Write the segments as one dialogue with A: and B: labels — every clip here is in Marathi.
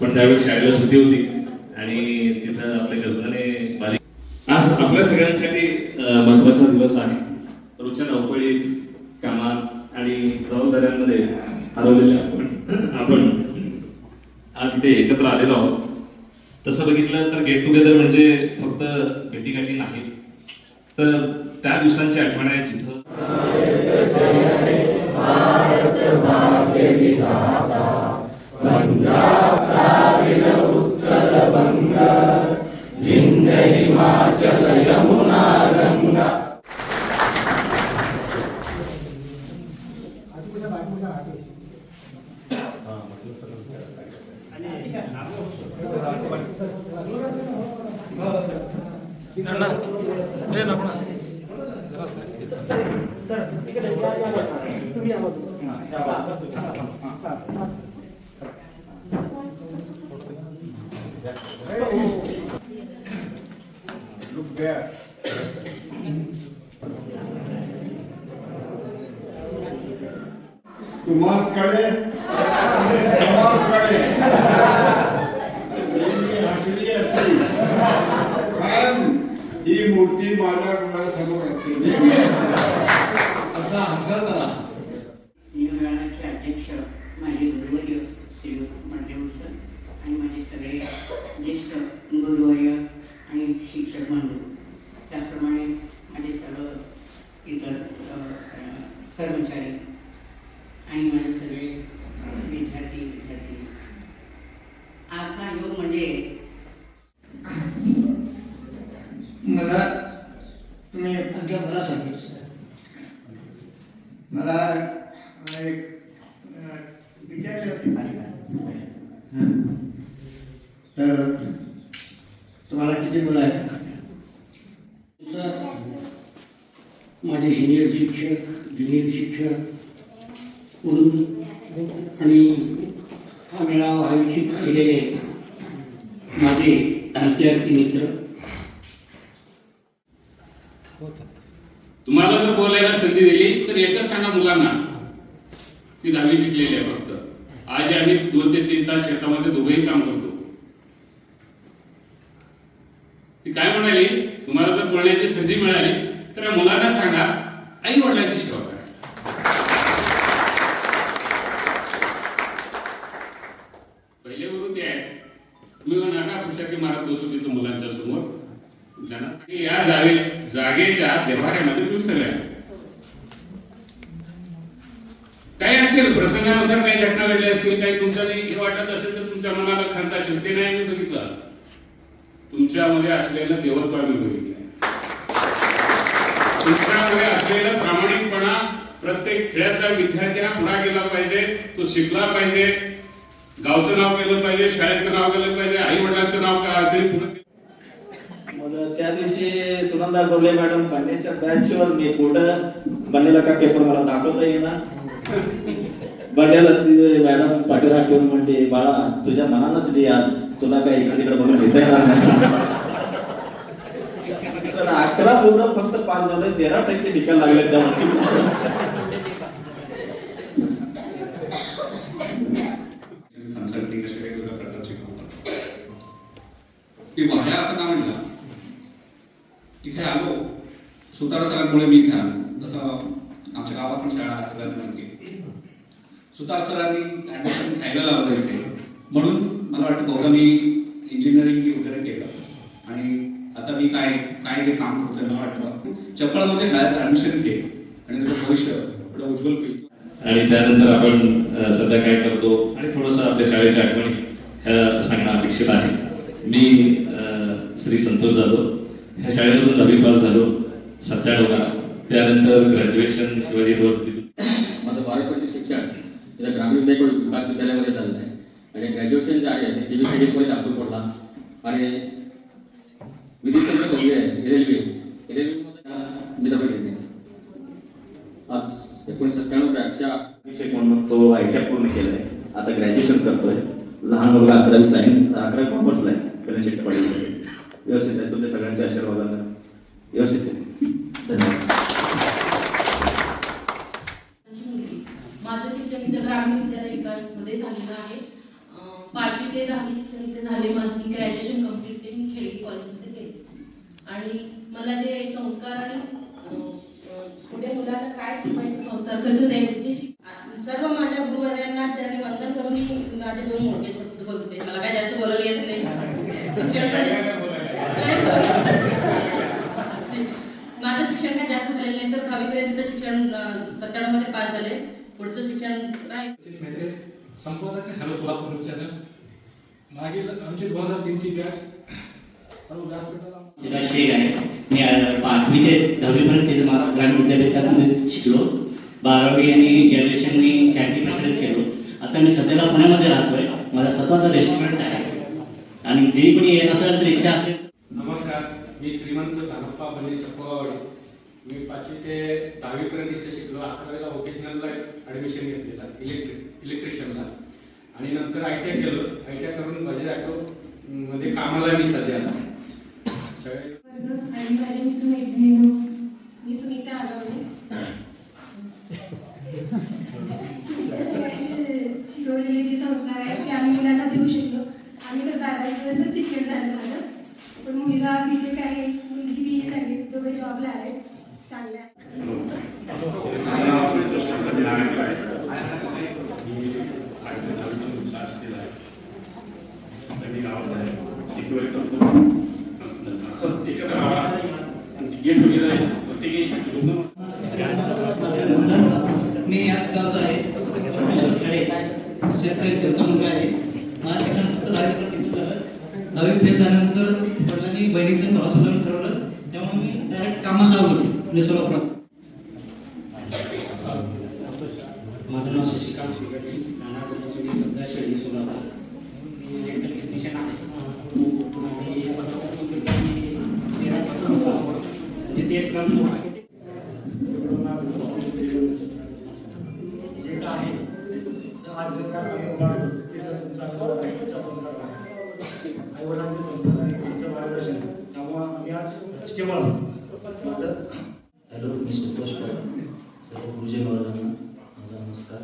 A: पण त्यावेळेस शाळेला सुट्टी होती आणि तिथं आपल्या गजराने बारीक आज आपल्या सगळ्यांसाठी महत्वाचा दिवस आहे. रोजच्या धावपळीत कामात आणि जबाबदाऱ्यांमध्ये हरवलेले आपण आज इथे एकत्र आलेलो आहोत. तसं बघितलं तर गेट टुगेदर म्हणजे फक्त भेटीगाठी नाही, तर त्या दिवसांची आठवण आहे जिथं हिमाचल यमुना गंगा
B: Look there. तुम्हासकडे हसली असेल कारण ही मूर्ती माझ्या डोळ्यासमोर असते. असा हसत राहा.
C: निवडणाचे अध्यक्ष माझे गुरुवर्य श्री मंडेव सर आणि माझे सगळे ज्येष्ठ गुरुवर्य आणि शिक्षक बंधू, त्याचप्रमाणे माझे सर्व इतर कर्मचारी आणि माझे सगळे विद्यार्थी आजचा योग म्हणजे
B: मला तुम्ही मला सांगितलं मला एक विचारले होते तर तुम्हाला किती मुलं आहेत?
D: माझे सिनियर शिक्षक ज्युनियर शिक्षक म्हणून आणि हा मेळावा आयोजित केलेले माझे विद्यार्थी मित्र
E: तुम्हाला जर बोलायला संधी दिली तर एकच सांगा मुलांना, ती 10वी शिकलेली आहे फक्त. आज आम्ही 2 ते 3 तास शेतामध्ये दोघंही काम करतो. ती काय म्हणाली, तुम्हाला जर बोलण्याची संधी मिळाली तर या मुलांना सांगा आई वडिलांची सेवा करा. पहिले गुरु ते आहे. तुम्ही नका पुस्तकी मारत बसू तिथं मुलांच्या समोर. त्यांना सांगा, या जागेच्या व्यवहारामध्ये तुम्ही सगळ्या काही असेल प्रसंगानुसार काही घटना घडल्या असतील, काही तुमच्या हे वाटत असेल तर तुमच्या मनाला खंत असेल, ते नाही मी बघितलं. तुमच्यामध्ये असलेलं देवत्व आम्ही बघितलं. तुमच्यामध्ये असलेला प्रामाणिकपणा, प्रत्येक खेळाचा विद्यार्थी हा पुढे गेला पाहिजे, तो शिकला पाहिजे, गावचं नाव केलं पाहिजे, शाळेचं नाव केलं पाहिजे, आई वडिलांचं नाव तरी पुढे.
F: मग त्या दिवशी सुनंदा गोरले मॅडम पांडेच्या बॅचवर मी पुढं बंडेला का पेपर मला दाखवता येईना. बंड्याला मॅडम पाठीराख ठेवून म्हणते, बाळा तुझ्या मनानच लिही, आज तुला काय इकडे तिकडे बघून लिहिता येणार नाही. तर 11 पूर्ण फक्त पास झालं, 13% निकाल लागले त्यावरती.
E: कन्सल्टिंग अशा वेगवेगळ्या प्रकारचे काम करतात. की वाया असं का म्हटलं, इथे आलो सुतार सरांमुळे मी इथे आलो. जसं आमच्या गावात पण शाळा असल्याने माहिती, सुतार सरांनी ऍडमिशन घ्यायला लावलं इथे, म्हणून मला वाटतं बहुधा मी इंजिनिअरिंग वगैरे केलं. आणि आता मी काय काय ते काम करतोय, मला वाटतं चप्पळमध्ये शाळेत ऍडमिशन घे आणि त्याचं भविष्य एवढं उज्ज्वल होईल.
A: आणि त्यानंतर आपण सध्या काय करतो आणि थोडंसं आपल्या शाळेच्या आठवणी ह्या सांगणं अपेक्षित आहे. मी श्री संतोष जाधव ह्या शाळेमधून 10वी पास झालो 97ला. त्यानंतर ग्रॅज्युएशन शिवाजी युनिव्हर्सिटीतून.
G: माझं 12वीचे शिक्षण तिथं ग्रामीण विकास विद्यालयामध्ये झालेलं आहे आणि ग्रॅज्युएशन जे आहे ते CBSE कॉलेज अक्कलकोटला आणि विधिसन होती आहे LLB मी दबाई घेतली. आज 1997 बॅचच्या
F: विषय म्हणून तो ITI पूर्ण केलाय, आता ग्रॅज्युएशन करतोय. लहान मुलगा 11वी सायन्स, 11वी कॉमर्सला आहे, कल्याण शेट्टी पाटील. व्यवस्थित आहे, तुमच्या सगळ्यांच्या आशीर्वादानं व्यवस्थित आहे. धन्यवाद.
H: माझं शिक्षण इथं ग्रामीण विद्यालय विकासमध्ये झालेलं आहे. 5वी ते 10वी शिक्षण इथे झाले. माझी ग्रॅज्युएशन कम्प्लीट केली, मी खेळी कॉलेजमध्ये केली. आणि मला जे संस्कार आणि पुढे मुलांना काय शिकवायचे, संस्कार कसं द्यायचे ते
I: सर्व माझ्या गुरुवर्यांना चरणी वंदन करून मी माझे 2 मोठे शब्द बोलते. मला काय जास्त बोलायला येत नाही. माझं शिक्षण काय जास्त झालेलं नाही, तर 10वी तिथं शिक्षण 97 मध्ये पास झाले. पुढचं शिक्षण नाही.
J: संपवत आहे. Hello Solapur channel. मागील आमची 2003ची बॅच सर्व व्यासपीठाला
D: शेख आहे. मी 5वी ते 10वी पर्यंत मला ग्रामीण विद्यापीठात शिकलो. 12वी आणि ग्रॅज्युएशन मी कॅन्टीन प्रेसिडेंट केलो. आता मी सध्याला पुण्यामध्ये राहतोय. माझा स्वतःचा रेस्टॉरंट आहे आणि जे कोणी येत असेल तर इच्छा असेल.
J: नमस्कार, मी श्रीमंत धानप्पा बने चप्पवाडी. मी 5वी ते 10वी पर्यंत इथे शिकलो. 11वीला व्होकेशनलला ॲडमिशन घेतलेला इलेक्ट्रिशियनला आणि नंतर ITI केलं. ITI करून बजाज ऑटो मध्ये कामाला मी सध्या सगळे.
H: आणि माझे मित्र मैत्रिणी, मी सुनीता आगवणे. शिकवलेले जे संस्कार आहेत ते आम्ही मुलांना देऊ शकलो. आम्ही तर 12वीपर्यंत शिक्षण झालं माझं, पण मुलगा BA काय, मुलगी BA झाली, दोघे जॉबला आहेत, चांगल्या.
B: मी याच गावचा आहे. शेतकरी घरचा मुलगा आहे. माझं शिक्षण फक्त 10वी पर्यंत झालं. 10वी फेल झाल्यानंतर वडिलांनी बहिणीचं भावाचं लग्न ठरवलं, त्यामुळे मी डायरेक्ट कामाला लावलो म्हणजे सोलापुरात.
D: माझं नाव शशिकांत शिरगटी. मी सध्या शेळी सोलापूर. मी इलेक्ट्रिकल टेक्निशियन आहे. तिथे एक
B: आहे आईवडिलांचे संस्कार आणि मार्गदर्शन, त्यामुळे आम्ही आज स्टेबल आहोत. हॅलो, मी संतोष पवार. सर्व गुरुजन वर्गांना माझा नमस्कार.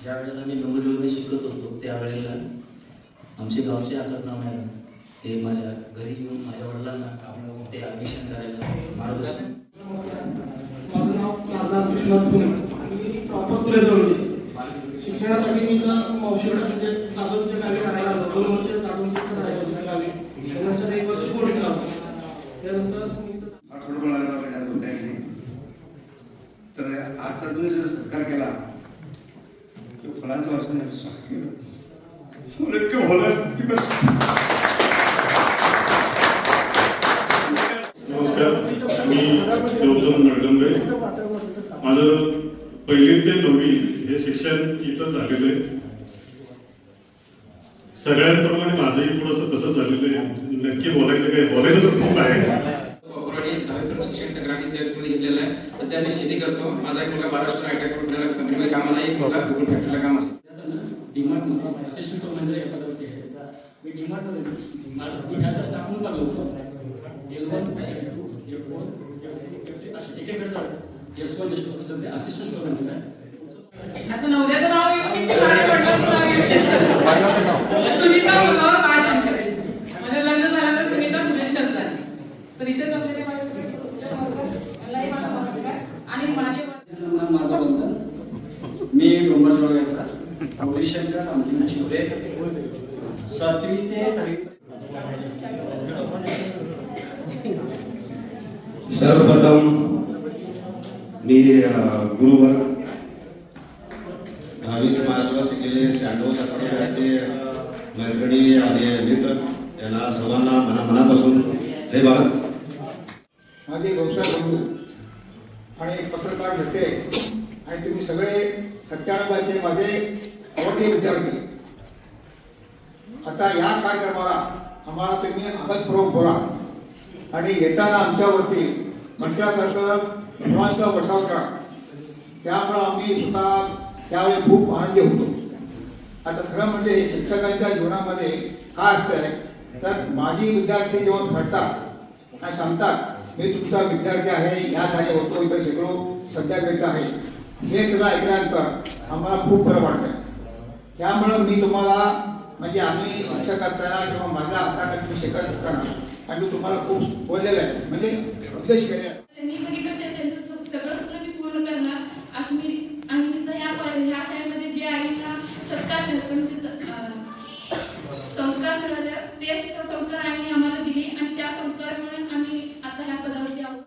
B: ज्या वेळेला मी नववीमध्ये शिकत होतो त्यावेळेला आमचे गावचे आकर्नाव मॅडम ते माझ्या घरी येऊन माझ्या वडिलांना ते ॲडमिशन करायला मार्गदर्शन.
K: माझं नाव नागनाथ विश्वनाथ पुणे. मी प्रॉपर पुण्याजवळ शिक्षणासाठी मी तर मावशीकडे म्हणजे जाधवच्या गावी राहायला आलो. 2 वर्ष जाधवच्या राहिलो गावी. त्यानंतर 1 वर्ष बोर्डिंगला आलो. त्यानंतर
L: तर आजचा तुम्ही जर सत्कार केला तो फळांचा वाचून इतकं भलं की बस.
M: नमस्कार, मी गौतम नडगंबे. माझं 1ली ते 9वी हे शिक्षण इथं झालेलं आहे. सगळ्यांप्रमाणे माझंही थोडंसं तसं झालेलं आहे. नक्की बोलायचं तर खूप आहे.
E: शिक्षण ग्रामीण विद्यार्थी घेतलेलं आहे. सध्या मी शेती करतो. माझा एक मुलगा महाराष्ट्र आयटी कंपनीमध्ये कामाला, एक मुलगा गुगल फॅक्टरीला कामाला.
J: डीमार्टमध्ये असिस्टंट मॅनेजर या पदावरती आहे. मी डीमार्टमध्ये ह्याचा टाकून काढलो होतो. S1 सध्या असिस्टंट स्टोर मॅनेजर आहे.
I: आता नवऱ्याचं नाव येईल की वडिलांचं नाव येईल? सुनीता मनोहर महाशंकर. माझं लग्न झालं तर सुनीता सुरेश करतात. तर इथे जमलेले मलाही माझा नमस्कार. आणि
F: माझा वंदन. मी डोंबरजोगाईचा गौरीशंकर आमची शिवरे. 7वी ते 10वी.
L: सर्वप्रथम मी गुरुवर 10वीचे मार्क्स केले. सँडोस अकॅडमीचे मैत्रिणी आणि मित्र यांना सर्वांना मनापासून जय भारत.
K: माझे व्यवसाय बंधू आणि पत्रकार भेटते आणि तुम्ही सगळे 97चे माझे आवडते विद्यार्थी. आता या कार्यक्रमाला आम्हाला तुम्ही आदरपूर्वक बोला आणि येताना आमच्यावरती म्हटल्यासारखं फुलांचा वर्षाव करा. त्यामुळं आम्ही स्वतः त्यावेळी खूप आनंदी होतो. आता खरं म्हणजे शिक्षकांच्या जीवनामध्ये काय असतंय तर माझी विद्यार्थी जेव्हा भेटतात आणि सांगतात मी तुमचा विद्यार्थी आहे, या जागी होतो, इथं शेकडो सध्यापेठ आहे, हे सगळं ऐकल्यानंतर आम्हाला खूप बरं वाटतं. त्यामुळं मी तुम्हाला म्हणजे आम्ही शिक्षक असताना किंवा माझ्या हाताखाली मी शिकत असताना आम्ही तुम्हाला खूप बोललेलं आहे, म्हणजे उपदेश केले आहे.
H: त्यांनी बघितलं ते त्यांचं सगळं स्वप्न मी पूर्ण करणार अशी मी. आणि तिथं ह्या शाळेमध्ये जे आईला सत्कार पण तिथं संस्कार मिळाले, तेच संस्कार आईने आम्हाला दिले आणि त्या संस्कारामुळे आम्ही आता ह्या पदावरती आहोत.